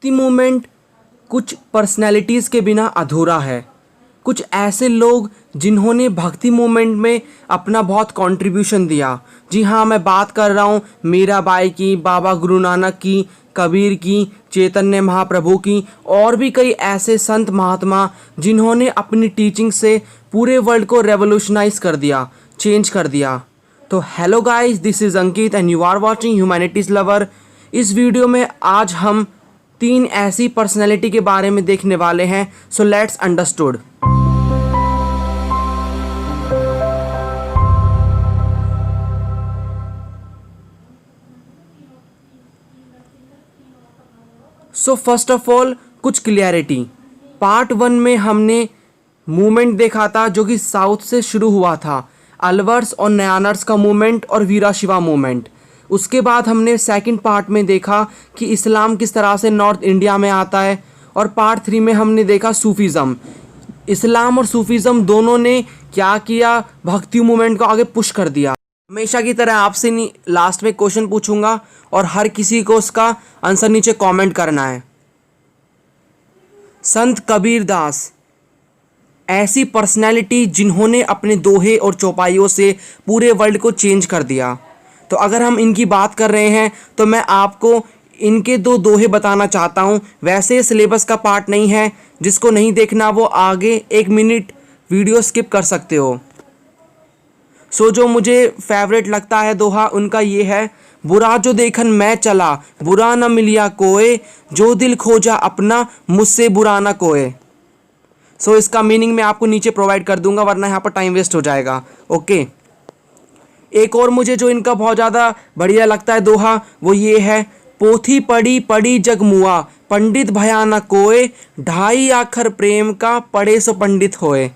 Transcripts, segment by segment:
भक्ति मूवमेंट कुछ पर्सनैलिटीज़ के बिना अधूरा है। कुछ ऐसे लोग जिन्होंने भक्ति मूवमेंट में अपना बहुत कंट्रीब्यूशन दिया। जी हाँ, मैं बात कर रहा हूँ मीराबाई की, बाबा गुरु नानक की, कबीर की, चैतन्य महाप्रभु की और भी कई ऐसे संत महात्मा जिन्होंने अपनी टीचिंग से पूरे वर्ल्ड को रेवोल्यूशनाइज कर दिया, चेंज कर दिया। तो hello guys, this is Ankit and you are watching humanities lover. इस वीडियो में आज हम 3 ऐसी पर्सनैलिटी के बारे में देखने वाले हैं। So let's understood. So first of all कुछ क्लियरिटी। पार्ट 1 में हमने मूवमेंट देखा था जो कि साउथ से शुरू हुआ था, अलवर्स और नयानर्स का मूवमेंट और वीरा शिवा मूवमेंट। उसके बाद हमने सेकंड पार्ट में देखा कि इस्लाम किस तरह से नॉर्थ इंडिया में आता है, और पार्ट 3 में हमने देखा सूफीज़म। इस्लाम और सूफीज़म दोनों ने क्या किया, भक्ति मूवमेंट को आगे पुश कर दिया। हमेशा की तरह आपसे लास्ट में क्वेश्चन पूछूंगा और हर किसी को उसका आंसर नीचे कमेंट करना है। संत कबीर दास ऐसी पर्सनैलिटी जिन्होंने अपने दोहे और चौपाइयों से पूरे वर्ल्ड को चेंज कर दिया। तो अगर हम इनकी बात कर रहे हैं तो मैं आपको इनके 2 दोहे बताना चाहता हूं। वैसे सिलेबस का पार्ट नहीं है, जिसको नहीं देखना वो आगे 1 मिनट वीडियो स्किप कर सकते हो। सो जो मुझे फेवरेट लगता है दोहा उनका ये है, बुरा जो देखन मैं चला, बुरा न मिलिया कोय, जो दिल खोजा अपना, मुझसे बुरा न कोय। सो इसका मीनिंग मैं आपको नीचे प्रोवाइड कर दूंगा, वरना यहाँ पर टाइम वेस्ट हो जाएगा। ओके, एक और मुझे जो इनका बहुत ज़्यादा बढ़िया लगता है दोहा वो ये है, पोथी पढ़ी पढ़ी जग मुआ, पंडित भया न कोय, ढाई आखर प्रेम का, पढ़े सो पंडित होए।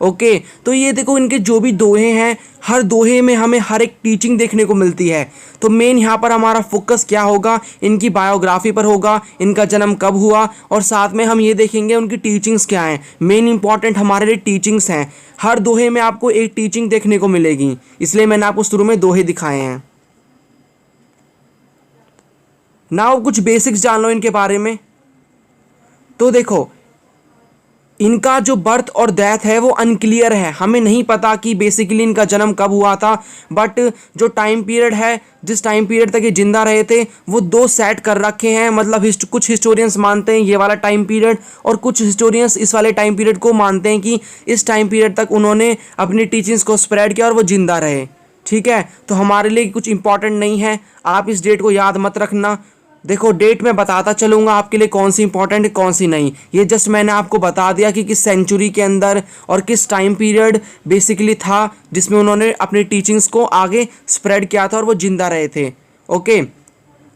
ओके, तो ये देखो इनके जो भी दोहे हैं, हर दोहे में हमें हर एक टीचिंग देखने को मिलती है। तो मेन यहाँ पर हमारा फोकस क्या होगा, इनकी बायोग्राफी पर होगा, इनका जन्म कब हुआ, और साथ में हम ये देखेंगे उनकी टीचिंग्स क्या हैं। मेन इंपॉर्टेंट हमारे लिए टीचिंग्स हैं। हर दोहे में आपको एक टीचिंग देखने को मिलेगी, इसलिए मैंने आपको शुरू में दोहे दिखाए हैं। नाउ कुछ बेसिक्स जान लो इनके बारे में। तो देखो, इनका जो बर्थ और डेथ है वो अनक्लियर है, हमें नहीं पता कि बेसिकली इनका जन्म कब हुआ था। बट जो टाइम पीरियड है, जिस टाइम पीरियड तक ये जिंदा रहे थे, वो 2 सेट कर रखे हैं। मतलब कुछ हिस्टोरियंस मानते हैं ये वाला टाइम पीरियड, और कुछ हिस्टोरियंस इस वाले टाइम पीरियड को मानते हैं कि इस टाइम पीरियड तक उन्होंने अपनी टीचिंग्स को स्प्रेड किया और वो जिंदा रहे। ठीक है, तो हमारे लिए कुछ इंपॉर्टेंट नहीं है, आप इस डेट को याद मत रखना। देखो, डेट मैं बताता चलूँगा आपके लिए कौन सी इंपॉर्टेंट है कौन सी नहीं। ये जस्ट मैंने आपको बता दिया कि किस सेंचुरी के अंदर और किस टाइम पीरियड बेसिकली था जिसमें उन्होंने अपनी टीचिंग्स को आगे स्प्रेड किया था और वो जिंदा रहे थे। ओके,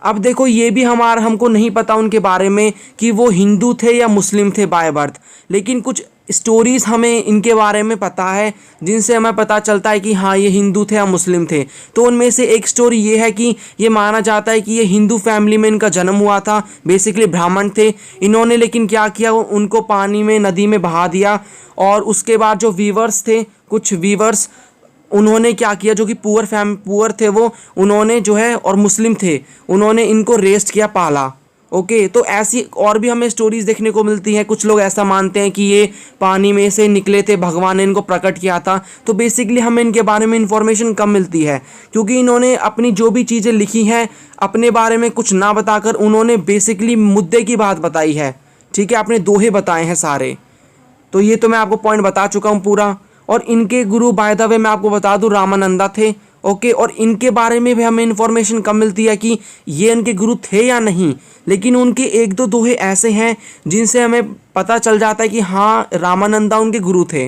अब देखो, ये भी हमको नहीं पता उनके बारे में कि वो हिंदू थे या मुस्लिम थे बाय बर्थ, लेकिन कुछ स्टोरीज़ हमें इनके बारे में पता है जिनसे हमें पता चलता है कि हाँ ये हिंदू थे या मुस्लिम थे। तो उनमें से एक स्टोरी ये है कि ये माना जाता है कि ये हिंदू फैमिली में इनका जन्म हुआ था, बेसिकली ब्राह्मण थे इन्होंने। लेकिन क्या किया, उनको पानी में, नदी में बहा दिया, और उसके बाद जो वीवर्स थे, कुछ वीवर्स, उन्होंने क्या किया, जो कि पुअर थे वो, उन्होंने जो है, और मुस्लिम थे, उन्होंने इनको रेस्ट किया, पाला। ओके, तो ऐसी और भी हमें स्टोरीज देखने को मिलती हैं। कुछ लोग ऐसा मानते हैं कि ये पानी में से निकले थे, भगवान ने इनको प्रकट किया था। तो बेसिकली हमें इनके बारे में इंफॉर्मेशन कम मिलती है, क्योंकि इन्होंने अपनी जो भी चीज़ें लिखी हैं अपने बारे में कुछ ना बताकर उन्होंने बेसिकली मुद्दे की बात बताई है। ठीक है, अपने दोहे बताए हैं सारे। तो ये तो मैं आपको पॉइंट बता चुका हूँ पूरा। और इनके गुरु बाय द वे मैं आपको बता दूं, रामानंदा थे। ओके, और इनके बारे में भी हमें इन्फॉर्मेशन कम मिलती है कि ये इनके गुरु थे या नहीं, लेकिन उनके 1-2 दोहे ऐसे हैं जिनसे हमें पता चल जाता है कि हाँ रामानंदा उनके गुरु थे।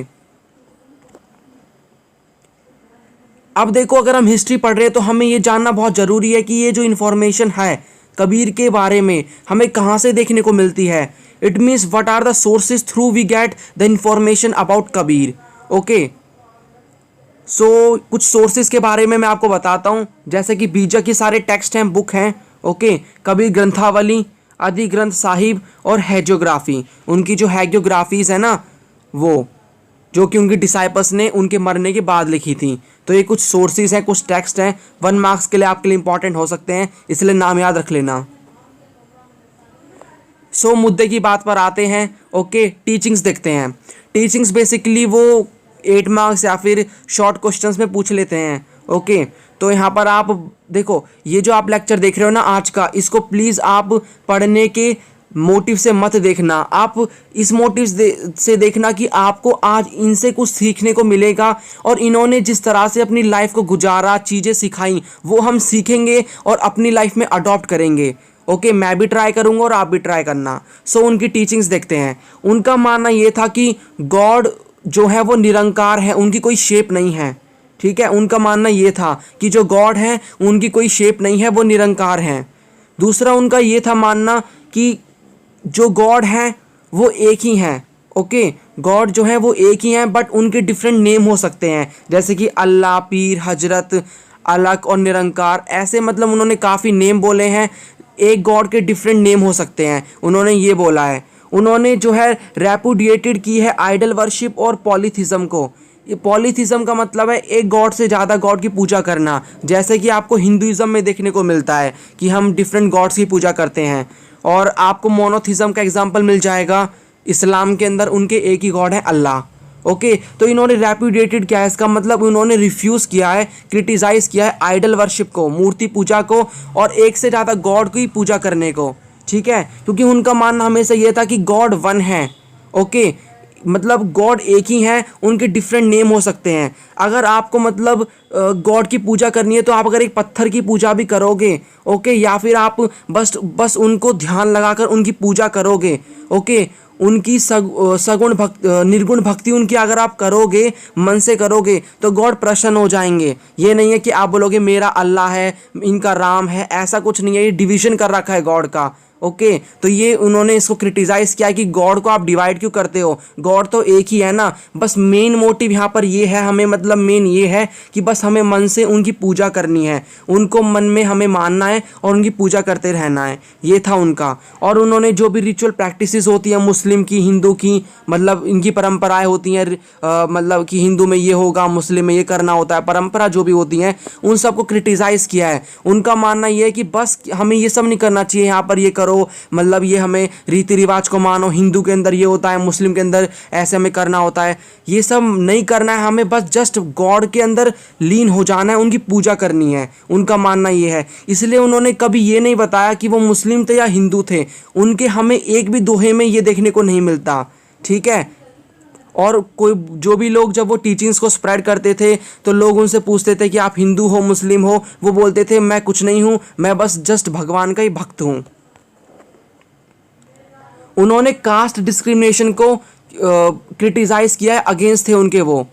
अब देखो, अगर हम हिस्ट्री पढ़ रहे हैं तो हमें ये जानना बहुत ज़रूरी है कि ये जो इन्फॉर्मेशन है कबीर के बारे में हमें कहाँ से देखने को मिलती है। It means what are the sources through we get the information about Kabir. Okay, so कुछ सोर्सेज के बारे में मैं आपको बताता हूँ, जैसे कि बीजक के सारे टेक्स्ट हैं, बुक हैं। ओके, कबीर ग्रंथावली, आदि ग्रंथ साहिब और हैजियोग्राफी। उनकी जो हैजियोग्राफीज़ है ना, वो जो कि उनके डिसाइपल्स ने उनके मरने के बाद लिखी थी। तो ये कुछ सोर्सेज हैं, कुछ टेक्स्ट हैं, 1 मार्क्स के लिए आपके लिए इंपॉर्टेंट हो सकते हैं, इसलिए नाम याद रख लेना। सो मुद्दे की बात पर आते हैं। ओके, टीचिंग्स देखते हैं। टीचिंग्स बेसिकली वो 8 मार्क्स या फिर शॉर्ट क्वेश्चंस में पूछ लेते हैं। ओके, तो यहाँ पर आप देखो, ये जो आप लेक्चर देख रहे हो ना आज का, इसको प्लीज़ आप पढ़ने के मोटिव से मत देखना। आप इस मोटिव से देखना कि आपको आज इनसे कुछ सीखने को मिलेगा, और इन्होंने जिस तरह से अपनी लाइफ को गुजारा, चीज़ें सिखाई, वो हम सीखेंगे और अपनी लाइफ में अडॉप्ट करेंगे। ओके, मैं भी ट्राई करूँगा और आप भी ट्राई करना। सो उनकी टीचिंग्स देखते हैं। उनका मानना ये था कि गॉड जो है वो निरंकार है, उनकी कोई शेप नहीं है। ठीक है, उनका मानना ये था कि जो गॉड है उनकी कोई शेप नहीं है, वो निरंकार हैं। दूसरा उनका ये था मानना कि जो गॉड हैं वो एक ही हैं। ओके, गॉड जो है वो एक ही हैं, बट उनके डिफरेंट नेम हो सकते हैं, जैसे कि अल्लाह, पीर, हजरत, अलग और निरंकार, ऐसे मतलब उन्होंने काफ़ी नेम बोले हैं। एक गॉड के डिफरेंट नेम हो सकते हैं, उन्होंने ये बोला है। उन्होंने जो है रेपुडिएटेड की है आइडल वर्शिप और पॉलीथिज्म को। ये पॉलीथिज्म का मतलब है एक गॉड से ज़्यादा गॉड की पूजा करना, जैसे कि आपको हिंदुइज्म में देखने को मिलता है कि हम डिफरेंट गॉड्स की पूजा करते हैं। और आपको मोनोथिज्म का एग्जांपल मिल जाएगा इस्लाम के अंदर, उनके एक ही गॉड है अल्लाह। ओके, तो इन्होंने रेपुडिएटेड किया है, इसका मतलब उन्होंने रिफ्यूज़ किया है, क्रिटिसाइज़ किया है आइडल वर्शिप को, मूर्ति पूजा को, और एक से ज़्यादा गॉड की पूजा करने को। ठीक है, क्योंकि उनका मानना हमेशा ये था कि गॉड वन है। ओके, मतलब गॉड एक ही हैं, उनके डिफरेंट नेम हो सकते हैं। अगर आपको मतलब गॉड की पूजा करनी है तो आप अगर एक पत्थर की पूजा भी करोगे, ओके, या फिर आप बस उनको ध्यान लगाकर उनकी पूजा करोगे, ओके, उनकी सगुण भक्त निर्गुण भक्ति उनकी अगर आप करोगे, मन से करोगे, तो गॉड प्रसन्न हो जाएंगे। ये नहीं है कि आप बोलोगे मेरा अल्लाह है, इनका राम है, ऐसा कुछ नहीं है। ये डिवीजन कर रखा है गॉड का। ओके, तो ये उन्होंने इसको क्रिटिसाइज़ किया कि गॉड को आप डिवाइड क्यों करते हो, गॉड तो एक ही है ना। बस मेन मोटिव यहाँ पर ये है, हमें मतलब मेन ये है कि बस हमें मन से उनकी पूजा करनी है, उनको मन में हमें मानना है और उनकी पूजा करते रहना है, ये था उनका। और उन्होंने जो भी रिचुअल प्रैक्टिसेस होती हैं मुस्लिम की, हिंदू की, मतलब इनकी परंपराएं होती हैं, मतलब कि हिंदू में ये होगा, मुस्लिम में ये करना होता है, परंपरा जो भी होती हैं, उन सबको क्रिटिसाइज़ किया है। उनका मानना ये है कि बस हमें ये सब नहीं करना चाहिए, यहाँ पर ये करो, मतलब ये हमें रीति रिवाज को मानो, हिंदू के अंदर ये होता है, मुस्लिम के अंदर ऐसे हमें करना होता है, ये सब नहीं करना है हमें। बस जस्ट गॉड के अंदर लीन हो जाना है, उनकी पूजा करनी है, उनका मानना ये है। इसलिए उन्होंने कभी ये नहीं बताया कि वो मुस्लिम थे या हिंदू थे, उनके हमें एक भी दोहे में ये देखने को नहीं मिलता। ठीक है, और कोई जो भी लोग जब वो टीचिंग्स को स्प्रेड करते थे तो लोग उनसे पूछते थे कि आप हिंदू हो, मुस्लिम हो, वो बोलते थे मैं कुछ नहीं हूँ, मैं बस जस्ट भगवान का ही भक्त हूँ। उन्होंने कास्ट डिस्क्रिमिनेशन को क्रिटिसाइज़ किया है, अगेंस्ट थे उनके वो।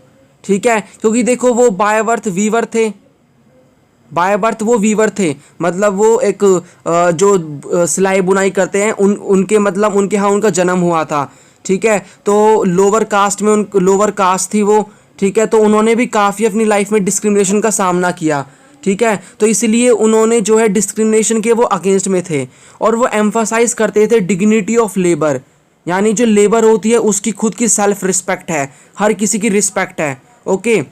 ठीक है, क्योंकि देखो वो बाय बर्थ वीवर थे, बाय बर्थ वो वीवर थे, मतलब वो एक जो सिलाई बुनाई करते हैं, उनके मतलब उनके यहाँ उनका जन्म हुआ था। ठीक है, तो लोअर कास्ट में लोअर कास्ट थी वो। ठीक है, तो उन्होंने भी काफ़ी अपनी लाइफ में डिस्क्रिमिनेशन का सामना किया। ठीक है, तो इसलिए उन्होंने जो है डिस्क्रिमिनेशन के वो अगेंस्ट में थे, और वो एम्फासाइज करते थे डिग्निटी ऑफ लेबर, यानी जो लेबर होती है उसकी खुद की सेल्फ रिस्पेक्ट है, हर किसी की रिस्पेक्ट है। ओके,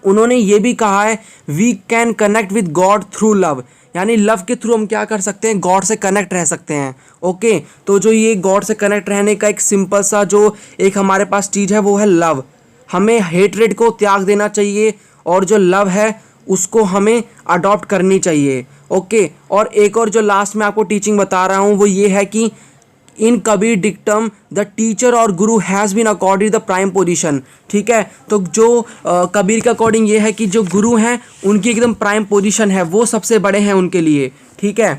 उन्होंने ये भी कहा है we can connect with God through love, यानी लव के थ्रू हम क्या कर सकते हैं, गॉड से कनेक्ट रह सकते हैं। ओके, तो जो ये गॉड से कनेक्ट रहने का एक सिंपल सा जो एक हमारे पास चीज़ है वो है लव। हमें हेटरेट को त्याग देना चाहिए, और जो लव है उसको हमें अडॉप्ट करनी चाहिए। ओके, और एक और जो लास्ट में आपको टीचिंग बता रहा हूँ वो ये है कि in Kabir dictum the teacher और guru has been according the prime position. ठीक है, तो जो कबीर के अकॉर्डिंग ये है कि जो गुरु हैं उनकी एकदम प्राइम पोजीशन है, वो सबसे बड़े हैं उनके लिए। ठीक है,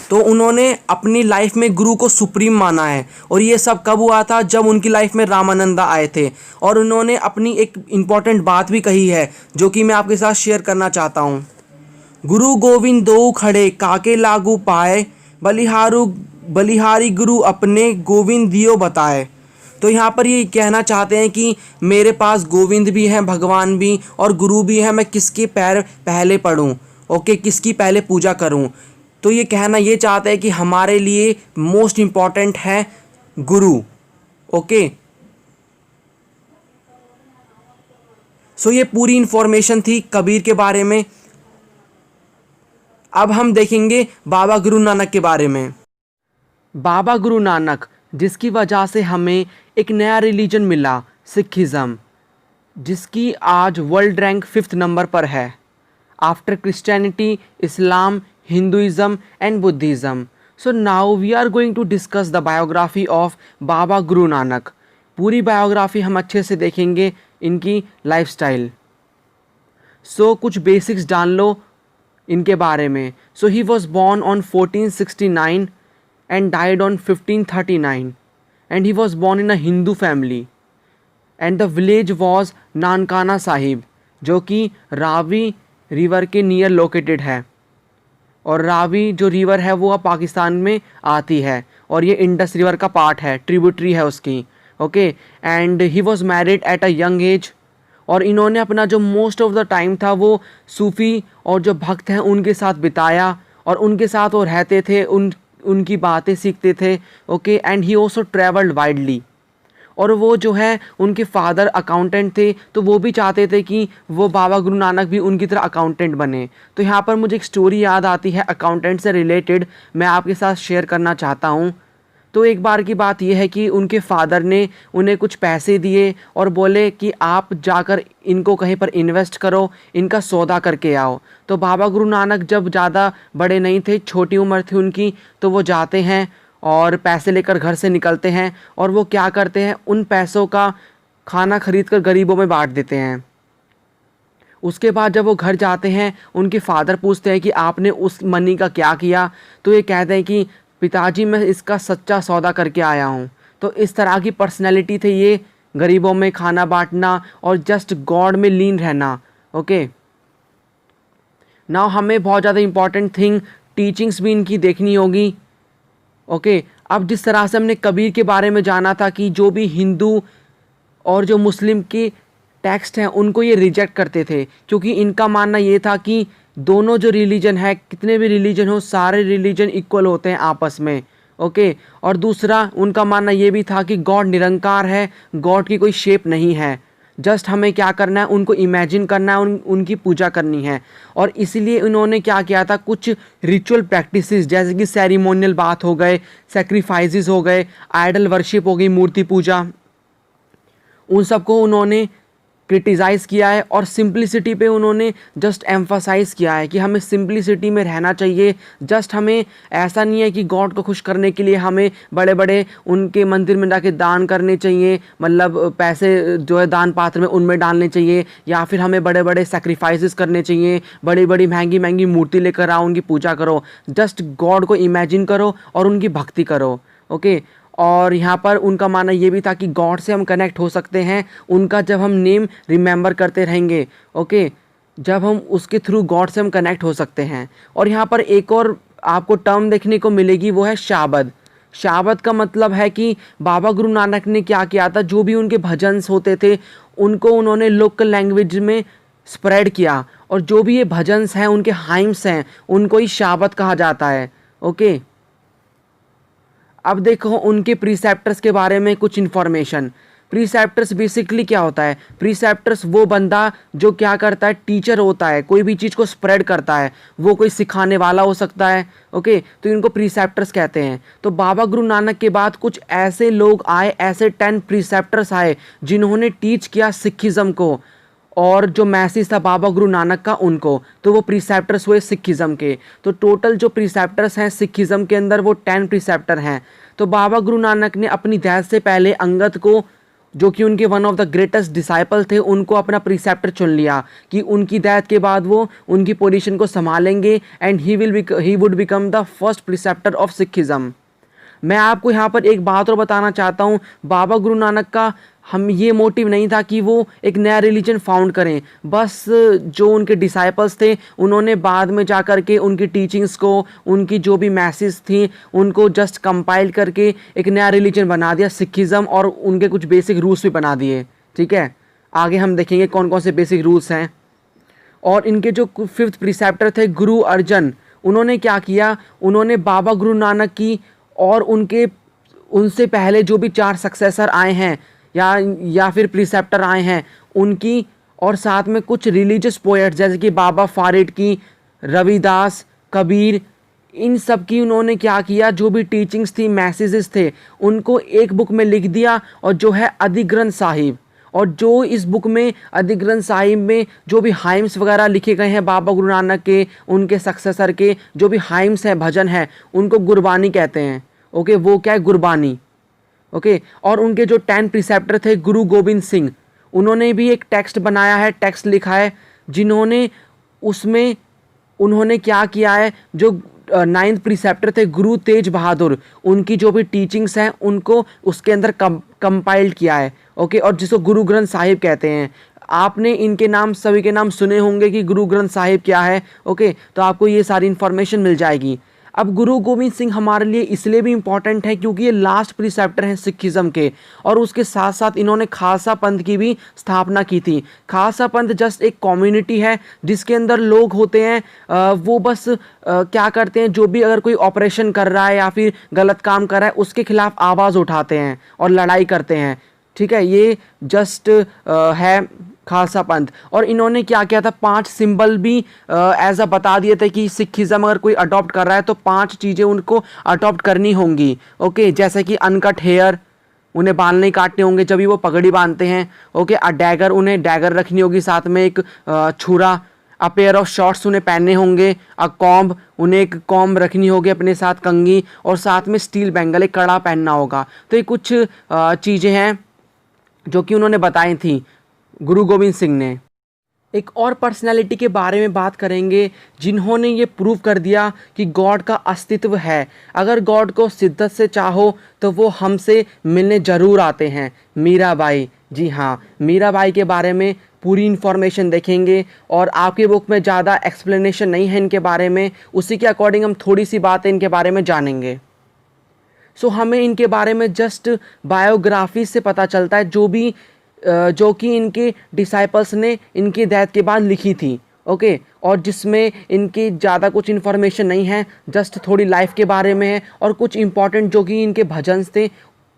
तो उन्होंने अपनी लाइफ में गुरु को सुप्रीम माना है, और ये सब कब हुआ था, जब उनकी लाइफ में रामानंदा आए थे। और उन्होंने अपनी एक इम्पॉर्टेंट बात भी कही है जो कि मैं आपके साथ शेयर करना चाहता हूँ। गुरु गोविंद दो खड़े काके लागू पाए, बलिहारी गुरु अपने गोविंद दियो बताए। तो यहाँ पर ये कहना चाहते हैं कि मेरे पास गोविंद भी हैं, भगवान भी, और गुरु भी है, मैं किसके पैर पहले पढ़ूँ, ओके, किसकी पहले पूजा करूँ। तो ये कहना ये चाहते हैं कि हमारे लिए मोस्ट इम्पॉर्टेंट है गुरु। ओके, सो ये पूरी इन्फॉर्मेशन थी कबीर के बारे में। अब हम देखेंगे बाबा गुरु नानक के बारे में। बाबा गुरु नानक, जिसकी वजह से हमें एक नया रिलीजन मिला, सिखिज़म, जिसकी आज वर्ल्ड रैंक 5th नंबर पर है after Christianity, Islam, Hinduism and Buddhism. So now we are going to discuss the biography of Baba Guru Nanak. पूरी बायोग्राफी हम अच्छे से देखेंगे, इनकी लाइफस्टाइल। सो कुछ बेसिक्स जान लो इनके बारे में। So he was born on 1469 and died on 1539, and he was born in a Hindu family, and the village was Nankana Sahib, जो कि रावी रिवर के नियर लोकेटेड है। और रावी जो रिवर है वो अब पाकिस्तान में आती है और ये इंडस रिवर का पार्ट है, ट्रिब्यूटरी है उसकी। Okay, and he was married at a young age. और इन्होंने अपना जो मोस्ट ऑफ द टाइम था वो सूफ़ी और जो भक्त हैं उनके साथ बिताया, और उनके साथ वो रहते थे, उनकी बातें सीखते थे। Okay, and he also travelled widely. और वो जो है उनके फादर अकाउंटेंट थे, तो वो भी चाहते थे कि वो बाबा गुरु नानक भी उनकी तरह अकाउंटेंट बने। तो यहाँ पर मुझे एक स्टोरी याद आती है अकाउंटेंट से रिलेटेड, मैं आपके साथ शेयर करना चाहता हूँ। तो एक बार की बात यह है कि उनके फादर ने उन्हें कुछ पैसे दिए और बोले कि आप जाकर इनको कहीं पर इन्वेस्ट करो, इनका सौदा करके आओ। तो बाबा गुरु नानक जब ज़्यादा बड़े नहीं थे, छोटी उम्र थी उनकी, तो वो जाते हैं और पैसे लेकर घर से निकलते हैं, और वो क्या करते हैं, उन पैसों का खाना खरीद कर गरीबों में बांट देते हैं। उसके बाद जब वो घर जाते हैं, उनके फादर पूछते हैं कि आपने उस मनी का क्या किया। तो ये कहते हैं कि पिताजी, मैं इसका सच्चा सौदा करके आया हूँ। तो इस तरह की पर्सनैलिटी थे ये, गरीबों में खाना बांटना और जस्ट गॉड में लीन रहना। ओके, नाउ हमें बहुत ज़्यादा इंपॉर्टेंट थिंग टीचिंग्स भी इनकी देखनी होगी। ओके, अब जिस तरह से हमने कबीर के बारे में जाना था कि जो भी हिंदू और जो मुस्लिम के टेक्स्ट हैं उनको ये रिजेक्ट करते थे, क्योंकि इनका मानना ये था कि दोनों जो रिलीजन है, कितने भी रिलीजन हो, सारे रिलीजन इक्वल होते हैं आपस में। ओके, और दूसरा उनका मानना ये भी था कि गॉड निरंकार है, गॉड की कोई शेप नहीं है, जस्ट हमें क्या करना है, उनको इमेजिन करना है, उनकी पूजा करनी है। और इसीलिए उन्होंने क्या किया था, कुछ रिचुअल प्रैक्टिसेस जैसे कि सेरिमोनियल बात हो गए, सेक्रीफाइसेस हो गए, आइडल वर्शिप हो गई, मूर्ति पूजा, उन सबको उन्होंने क्रिटिसाइज़ किया है। और सिंप्लिसिटी पे उन्होंने जस्ट एम्फसाइज़ किया है कि हमें सिंप्लिसिटी में रहना चाहिए। जस्ट हमें ऐसा नहीं है कि गॉड को खुश करने के लिए हमें बड़े बड़े उनके मंदिर में जाके दान करने चाहिए, मतलब पैसे जो है दान पात्र में उनमें डालने चाहिए, या फिर हमें बड़े बड़े सेक्रीफाइसेस करने चाहिए, बड़ी बड़ी महंगी महंगी मूर्ति लेकर आओ, उनकी पूजा करो। जस्ट गॉड को इमेजिन करो और उनकी भक्ति करो। ओके, और यहाँ पर उनका मानना ये भी था कि गॉड से हम कनेक्ट हो सकते हैं उनका जब हम नेम रिमेंबर करते रहेंगे। ओके, जब हम उसके थ्रू गॉड से हम कनेक्ट हो सकते हैं। और यहाँ पर एक और आपको टर्म देखने को मिलेगी, वो है शाबद। शाबद का मतलब है कि बाबा गुरु नानक ने क्या किया था, जो भी उनके भजन्स होते थे उनको उन्होंने लोकल लैंग्वेज में स्प्रेड किया, और जो भी ये भजन्स हैं, उनके हाइम्स हैं, उनको ही शाबद कहा जाता है। ओके, अब देखो उनके प्रीसेप्टर्स के बारे में कुछ इन्फॉर्मेशन। प्रीसेप्टर्स बेसिकली क्या होता है, प्रीसेप्टर्स वो बंदा जो क्या करता है, टीचर होता है, कोई भी चीज़ को स्प्रेड करता है, वो कोई सिखाने वाला हो सकता है। ओके, तो इनको प्रीसेप्टर्स कहते हैं। तो बाबा गुरु नानक के बाद कुछ ऐसे लोग आए, ऐसे 10 प्रीसेप्टर्स आए जिन्होंने टीच किया सिखिज़म को, और जो मैसेज था बाबा गुरु नानक का उनको, तो वो प्रीसेप्टर्स हुए सिखिज़म के। तो टोटल जो प्रीसेप्टर्स हैं सिखिज़म के अंदर वो 10 प्रीसेप्टर हैं। तो बाबा गुरु नानक ने अपनी डेथ से पहले अंगद को, जो कि उनके one of the greatest disciple थे, उनको अपना प्रीसेप्टर चुन लिया कि उनकी डेथ के बाद वो उनकी पोजीशन को संभालेंगे, and he would become the first preceptor of Sikhism. मैं आपको यहाँ पर एक बात और बताना चाहता हूँ, बाबा गुरु नानक का हम ये मोटिव नहीं था कि वो एक नया रिलीजन फाउंड करें, बस जो उनके डिसाइपल्स थे उन्होंने बाद में जा कर के उनकी टीचिंग्स को, उनकी जो भी मैसेज थी उनको जस्ट कंपाइल करके एक नया रिलीजन बना दिया सिखिज़म, और उनके कुछ बेसिक रूल्स भी बना दिए। ठीक है, आगे हम देखेंगे कौन कौन से बेसिक रूल्स हैं। और इनके जो 5th प्रीसेप्टर थे गुरु अर्जन, उन्होंने क्या किया, उन्होंने बाबा गुरु नानक की और उनसे पहले जो भी 4 सक्सेसर आए हैं या फिर प्रीसेप्टर आए हैं उनकी, और साथ में कुछ रिलीजियस पोएट्स जैसे कि बाबा फारिड की, रविदास, कबीर, इन सब की उन्होंने क्या किया, जो भी टीचिंग्स थी, मैसेजेस थे, उनको एक बुक में लिख दिया, और जो है अधिग्रंथ साहिब। और जो इस बुक में अधिग्रंथ साहिब में जो भी हाइम्स वगैरह लिखे गए हैं बाबा गुरु नानक के, उनके सक्सेसर के जो भी हाइम्स हैं, भजन हैं, उनको गुरबानी कहते हैं। ओके, वो क्या है, गुरबानी। ओके, और उनके जो 10 प्रिसेप्टर थे गुरु गोविंद सिंह, उन्होंने भी एक टेक्स्ट बनाया है, टेक्स्ट लिखा है, जिन्होंने उसमें उन्होंने क्या किया है, जो 9th प्रिसेप्टर थे गुरु तेज बहादुर, उनकी जो भी टीचिंग्स हैं उनको उसके अंदर कंपाइल्ड किया है। ओके, और जिसको गुरु ग्रंथ साहिब कहते हैं। आपने इनके नाम, सभी के नाम सुने होंगे कि गुरु ग्रंथ साहिब क्या है। ओके, तो आपको ये सारी इंफॉर्मेशन मिल जाएगी। अब गुरु गोविंद सिंह हमारे लिए इसलिए भी इम्पॉर्टेंट है क्योंकि ये लास्ट प्रिसेप्टर हैं सिखिज़म के, और उसके साथ साथ इन्होंने खालसा पंथ की भी स्थापना की थी। खालसा पंथ जस्ट एक कम्युनिटी है जिसके अंदर लोग होते हैं, वो बस क्या करते हैं, जो भी अगर कोई ऑपरेशन कर रहा है या फिर गलत काम कर रहा है उसके खिलाफ आवाज़ उठाते हैं और लड़ाई करते हैं। ठीक है, ये जस्ट है खालसा पंथ। और इन्होंने क्या किया था, 5 सिंबल भी एज अ बता दिए थे कि सिखिज़म अगर कोई अडॉप्ट कर रहा है तो 5 चीज़ें उनको अडॉप्ट करनी होंगी। ओके, जैसे कि अनकट हेयर, उन्हें बाल नहीं काटने होंगे जब भी वो पगड़ी बांधते हैं। ओके, अ डैगर, उन्हें डैगर रखनी होगी, साथ में एक छुरा। अ पेयर ऑफ शॉर्ट्स उन्हें पहनने होंगे। अ कॉम्ब, उन्हें एक कॉम्ब रखनी होगी अपने साथ, कंघी, और साथ में स्टील बैंगल, एक कड़ा पहनना होगा। तो ये कुछ चीज़ें हैं जो कि उन्होंने बताई थी गुरु गोविंद सिंह ने। एक और पर्सनालिटी के बारे में बात करेंगे जिन्होंने ये प्रूव कर दिया कि गॉड का अस्तित्व है। अगर गॉड को शिद्दत से चाहो तो वो हमसे मिलने ज़रूर आते हैं, मीराबाई। जी हाँ, मीराबाई के बारे में पूरी इन्फॉर्मेशन देखेंगे, और आपकी बुक में ज़्यादा एक्सप्लेनेशन नहीं है इनके बारे में, उसी के अकॉर्डिंग हम थोड़ी सी बातें इनके बारे में जानेंगे। सो हमें इनके बारे में जस्ट बायोग्राफी से पता चलता है, जो कि इनके डिसाइपल्स ने इनकी डेथ के बाद लिखी थी। ओके, और जिसमें इनकी ज़्यादा कुछ इन्फॉर्मेशन नहीं है, जस्ट थोड़ी लाइफ के बारे में है, और कुछ इंपॉर्टेंट जो कि इनके भजन थे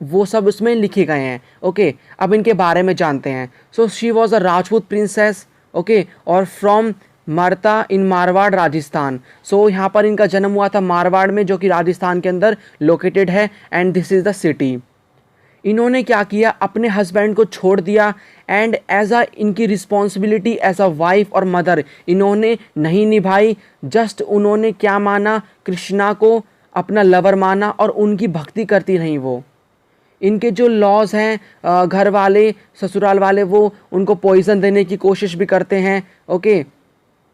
वो सब उसमें लिखे गए हैं। ओके, अब इनके बारे में जानते हैं। So she was a Rajput princess. Okay, और फ्रॉम मरता इन मारवाड़ राजस्थान। सो यहाँ पर इनका जन्म हुआ था मारवाड़ में, जो कि राजस्थान के अंदर लोकेटेड है, and this is the city. इन्होंने क्या किया, अपने हस्बैंड को छोड़ दिया, एंड एज अ इनकी रिस्पॉन्सिबिलिटी एज अ वाइफ और मदर इन्होंने नहीं निभाई। जस्ट उन्होंने क्या माना, कृष्णा को अपना लवर माना, और उनकी भक्ति करती रहीं वो। इनके जो लॉज हैं, घर वाले, ससुराल वाले, वो उनको पॉइजन देने की कोशिश भी करते हैं। ओके,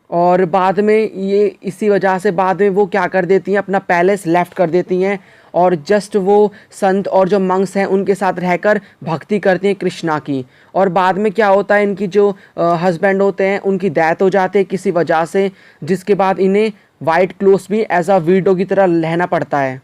और बाद में ये इसी वजह से बाद में वो क्या कर देती हैं, अपना पैलेस लेफ्ट कर देती हैं, और जस्ट वो संत और जो मंक्स हैं उनके साथ रहकर भक्ति करती हैं कृष्णा की। और बाद में क्या होता है, इनकी जो हस्बैंड होते हैं उनकी डेथ हो जाती है किसी वजह से, जिसके बाद इन्हें वाइट क्लोथ्स भी एज अ वीडो की तरह रहना पड़ता है।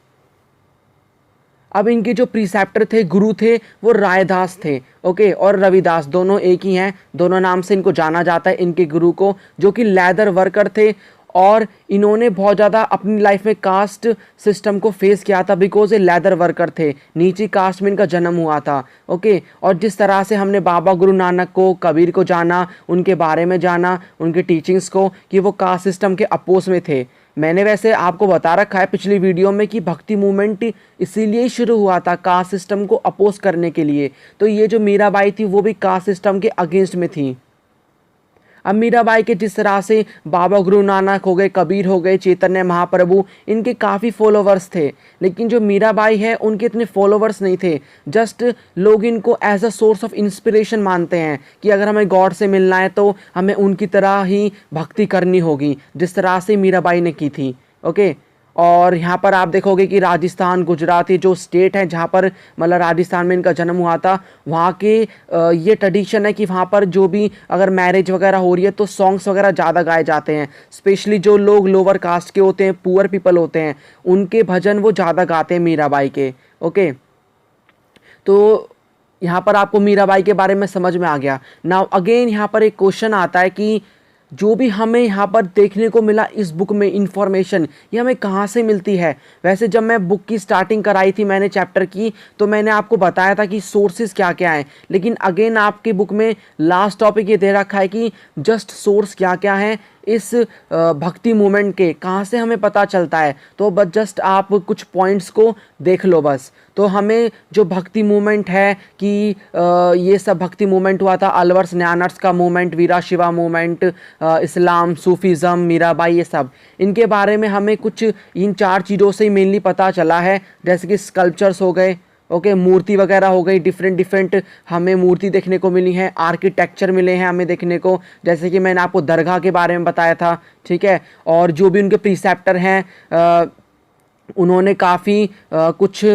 अब इनके जो प्रीसेप्टर थे, गुरु थे, वो रायदास थे। ओके, और रविदास, दोनों एक ही हैं, दोनों नाम से इनको जाना जाता है इनके गुरु को, जो कि लेदर वर्कर थे। और इन्होंने बहुत ज़्यादा अपनी लाइफ में कास्ट सिस्टम को फेस किया था, बिकॉज ये लेदर वर्कर थे, नीची कास्ट में इनका जन्म हुआ था। ओके, और जिस तरह से हमने बाबा गुरु नानक को, कबीर को जाना, उनके बारे में जाना, उनके टीचिंग्स को, कि वो कास्ट सिस्टम के अपोज में थे। मैंने वैसे आपको बता रखा है पिछली वीडियो में कि भक्ति मूवमेंट इसीलिए ही शुरू हुआ था, कास्ट सिस्टम को अपोज करने के लिए। तो ये जो मीराबाई थी वो भी कास्ट सिस्टम के अगेंस्ट में थी। अब मीराबाई के जिस तरह से बाबा गुरु नानक हो गए, कबीर हो गए, चैतन्य महाप्रभु, इनके काफ़ी फॉलोवर्स थे, लेकिन जो मीराबाई है उनके इतने फॉलोवर्स नहीं थे। जस्ट लोग इनको as a source of inspiration मानते हैं कि अगर हमें गॉड से मिलना है तो हमें उनकी तरह ही भक्ति करनी होगी, जिस तरह से मीराबाई ने की थी। ओके, और यहाँ पर आप देखोगे कि राजस्थान, गुजरात, ये जो स्टेट है जहाँ पर मतलब राजस्थान में इनका जन्म हुआ था, वहाँ के ये ट्रेडिशन है कि वहाँ पर जो भी अगर मैरिज वगैरह हो रही है तो सॉन्ग्स वगैरह ज़्यादा गाए जाते हैं। स्पेशली जो लोग लोअर कास्ट के होते हैं, पुअर पीपल होते हैं, उनके भजन वो ज़्यादा गाते हैं मीराबाई के। ओके, तो यहाँ पर आपको मीराबाई के बारे में समझ में आ गया। नाउ अगेन यहाँ पर एक क्वेश्चन आता है कि जो भी हमें यहाँ पर देखने को मिला इस बुक में इंफॉर्मेशन, ये हमें कहाँ से मिलती है। वैसे जब मैं बुक की स्टार्टिंग कराई थी, मैंने चैप्टर की, तो मैंने आपको बताया था कि सोर्सेज क्या क्या हैं, लेकिन अगेन आपकी बुक में लास्ट टॉपिक ये दे रखा है कि जस्ट सोर्स क्या क्या है, इस भक्ति मूवमेंट के कहाँ से हमें पता चलता है, तो बस जस्ट आप कुछ पॉइंट्स को देख लो बस। तो हमें जो भक्ति मूवमेंट है कि ये सब भक्ति मूवमेंट हुआ था, अलवर्स न्यानर्स का मूवमेंट, वीरा शिवा मूवमेंट, इस्लाम, सूफीज़म, मीराबाई, ये सब इनके बारे में हमें कुछ इन 4 चीज़ों से ही मेनली पता चला है। जैसे कि स्कल्पचर्स हो गए, ओके, मूर्ति वगैरह हो गई, डिफरेंट हमें मूर्ति देखने को मिली हैं, आर्किटेक्चर मिले हैं हमें देखने को, जैसे कि मैंने आपको दरगाह के बारे में बताया था, ठीक है। और जो भी उनके प्रीसेप्टर हैं उन्होंने काफ़ी कुछ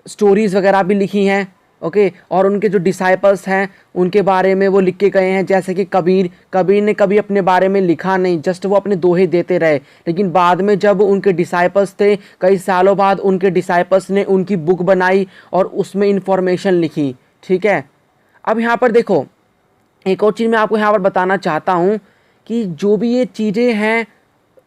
स्टोरीज़ वगैरह भी लिखी हैं, ओके। और उनके जो डिसाइपल्स हैं उनके बारे में वो लिख के गए हैं, जैसे कि कबीर ने कभी अपने बारे में लिखा नहीं, जस्ट वो अपने दोहे देते रहे। लेकिन बाद में जब उनके डिसाइपल्स थे, कई सालों बाद उनके डिसाइपल्स ने उनकी बुक बनाई और उसमें इंफॉर्मेशन लिखी, ठीक है। अब यहाँ पर देखो, एक और चीज़ मैं आपको यहाँ पर बताना चाहता हूँ कि जो भी ये चीज़ें हैं,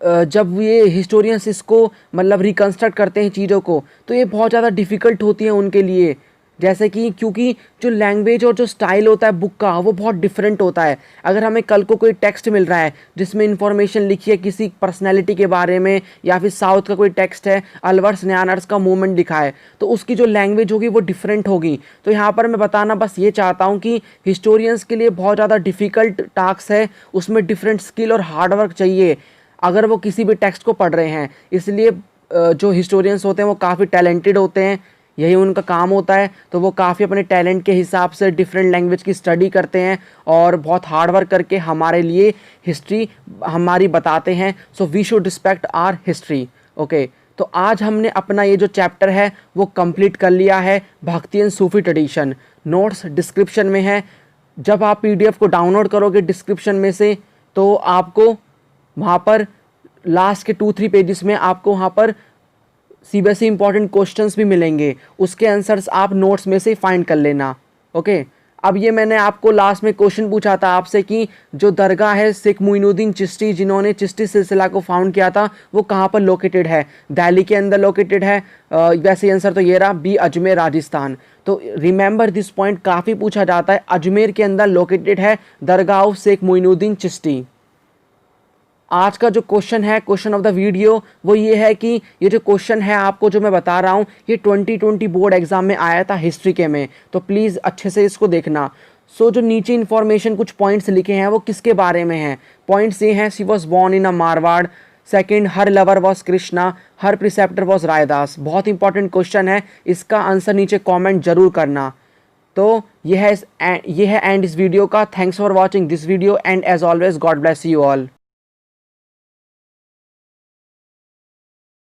जब ये हिस्टोरियंस इसको मतलब रिकंस्ट्रक्ट करते हैं चीज़ों को, तो ये बहुत ज़्यादा डिफ़िकल्ट होती हैं उनके लिए। जैसे कि क्योंकि जो लैंग्वेज और जो स्टाइल होता है बुक का, वो बहुत डिफरेंट होता है। अगर हमें कल को कोई टेक्स्ट मिल रहा है जिसमें इंफॉर्मेशन लिखी है किसी पर्सनैलिटी के बारे में, या फिर साउथ का कोई टेक्स्ट है, अलवर्स न्यानर्स का मूवमेंट लिखा है, तो उसकी जो लैंग्वेज होगी वो डिफरेंट होगी। तो यहाँ पर मैं बताना बस ये चाहता हूँ कि हिस्टोरियंस के लिए बहुत ज़्यादा डिफ़िकल्ट टास्क है, उसमें डिफरेंट स्किल और हार्डवर्क चाहिए अगर वो किसी भी टेक्स्ट को पढ़ रहे हैं। इसलिए जो हिस्टोरियंस होते हैं वो काफ़ी टैलेंटेड होते हैं, यही उनका काम होता है। तो वो काफ़ी अपने टैलेंट के हिसाब से डिफरेंट लैंग्वेज की स्टडी करते हैं और बहुत हार्ड वर्क करके हमारे लिए हिस्ट्री हमारी बताते हैं। So we should respect our history, okay. तो आज हमने अपना ये जो चैप्टर है वो कंप्लीट कर लिया है, भक्ति and Sufi tradition. Notes description में है, जब आप PDF को डाउनलोड करोगे डिस्क्रिप्शन में से, तो आपको वहाँ पर लास्ट के 2-3 पेजेस में आपको वहाँ पर CBSE इंपॉर्टेंट क्वेश्चंस भी मिलेंगे, उसके आंसर्स आप नोट्स में से फाइंड कर लेना, ओके। अब ये मैंने आपको लास्ट में क्वेश्चन पूछा था आपसे कि जो दरगाह है शेख मोइनुद्दीन चिश्ती जिन्होंने चिश्ती सिलसिला को फाउंड किया था, वो कहाँ पर लोकेटेड है? दिल्ली के अंदर लोकेटेड है। वैसे आंसर तो ये रहा, B अजमेर राजस्थान। तो रिमेंबर दिस पॉइंट, काफ़ी पूछा जाता है। अजमेर के अंदर लोकेटेड है दरगाह ऑफ शेख मोइनुद्दीन चिश्ती। आज का जो क्वेश्चन है, क्वेश्चन ऑफ द वीडियो, वो ये है कि ये जो क्वेश्चन है आपको जो मैं बता रहा हूँ, ये 2020 बोर्ड एग्जाम में आया था हिस्ट्री के में, तो प्लीज़ अच्छे से इसको देखना। सो जो नीचे इन्फॉर्मेशन कुछ पॉइंट्स लिखे हैं वो किसके बारे में हैं? पॉइंट्स ये हैं, she was born in a Marwar, second her lover was Krishna, her preceptor was Raidas. बहुत इंपॉर्टेंट क्वेश्चन है, इसका आंसर नीचे कॉमेंट जरूर करना। तो ये है एंड इस वीडियो का। Thanks for watching this video and as always God bless you all.